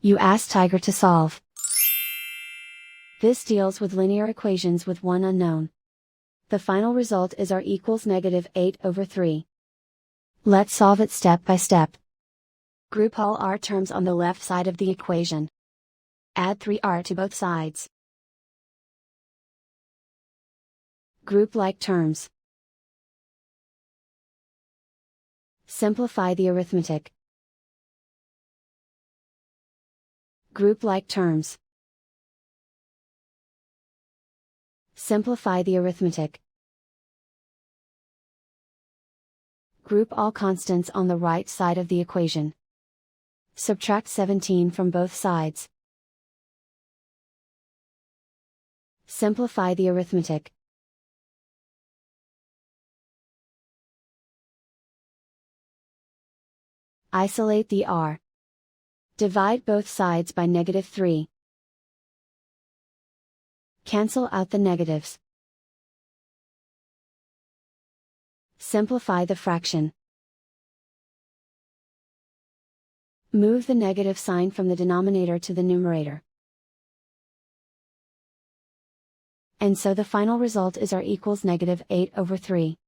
You ask Tiger to solve. This deals with linear equations with one unknown. The final result is r equals -8/3. Let's solve it step by step. Group all r terms on the left side of the equation. Add 3r to both sides. Group like terms. Simplify the arithmetic. Group like terms. Simplify the arithmetic. Group all constants on the right side of the equation. Subtract 17 from both sides. Simplify the arithmetic. Isolate the r. Divide both sides by -3. Cancel out the negatives. Simplify the fraction. Move the negative sign from the denominator to the numerator. And so the final result is r equals -8/3.